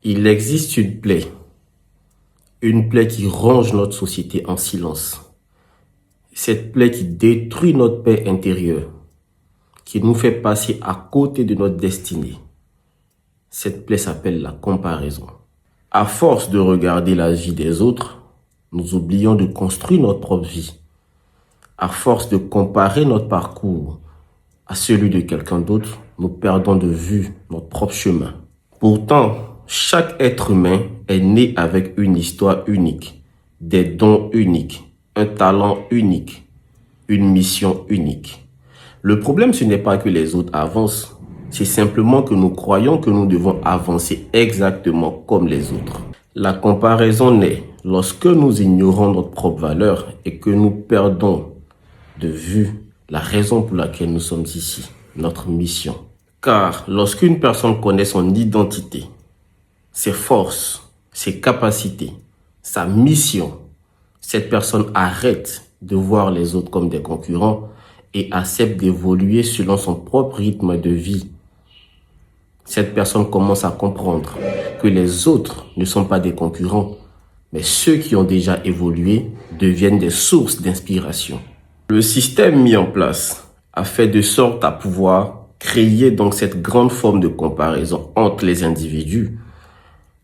Il existe une plaie qui ronge notre société en silence. Cette plaie qui détruit notre paix intérieure, qui nous fait passer à côté de notre destinée. Cette plaie s'appelle la comparaison. À force de regarder la vie des autres, nous oublions de construire notre propre vie. À force de comparer notre parcours à celui de quelqu'un d'autre, nous perdons de vue notre propre chemin. Pourtant, chaque être humain est né avec une histoire unique, des dons uniques, un talent unique, une mission unique. Le problème, ce n'est pas que les autres avancent, c'est simplement que nous croyons que nous devons avancer exactement comme les autres. La comparaison naît lorsque nous ignorons notre propre valeur et que nous perdons de vue la raison pour laquelle nous sommes ici, notre mission. Car lorsqu'une personne connaît son identité, ses forces, ses capacités, sa mission, cette personne arrête de voir les autres comme des concurrents et accepte d'évoluer selon son propre rythme de vie. Cette personne commence à comprendre que les autres ne sont pas des concurrents, mais ceux qui ont déjà évolué deviennent des sources d'inspiration. Le système mis en place a fait de sorte à pouvoir créer donc cette grande forme de comparaison entre les individus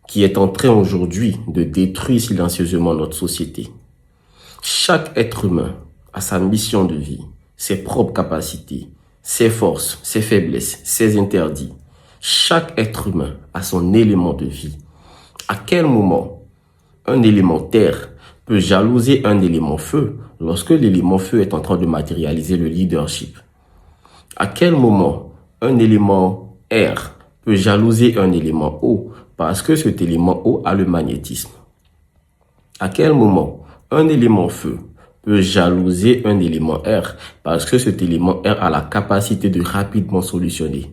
qui est en train aujourd'hui de détruire silencieusement notre société. Chaque être humain a sa mission de vie, ses propres capacités, ses forces, ses faiblesses, ses interdits. Chaque être humain a son élément de vie. À quel moment un élément terre peut jalouser un élément feu lorsque l'élément feu est en train de matérialiser le leadership? À quel moment un élément air peut jalouser un élément eau parce que cet élément eau a le magnétisme? À quel moment un élément feu peut jalouser un élément air parce que cet élément air a la capacité de rapidement solutionner?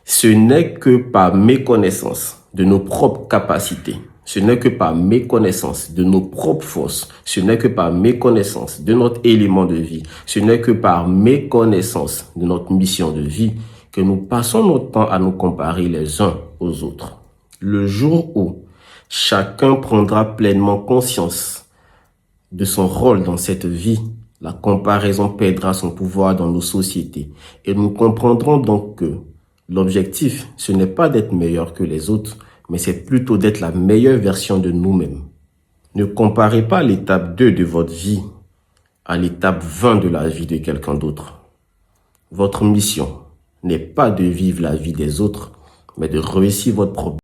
Ce n'est que par méconnaissance de nos propres capacités, ce n'est que par méconnaissance de nos propres forces, ce n'est que par méconnaissance de notre élément de vie, ce n'est que par méconnaissance de notre mission de vie que nous passons notre temps à nous comparer les uns aux autres. Le jour où chacun prendra pleinement conscience de son rôle dans cette vie, la comparaison perdra son pouvoir dans nos sociétés et nous comprendrons donc que l'objectif, ce n'est pas d'être meilleur que les autres, mais c'est plutôt d'être la meilleure version de nous-mêmes. Ne comparez pas l'étape 2 de votre vie à l'étape 20 de la vie de quelqu'un d'autre. Votre mission n'est pas de vivre la vie des autres, mais de réussir votre propre vie.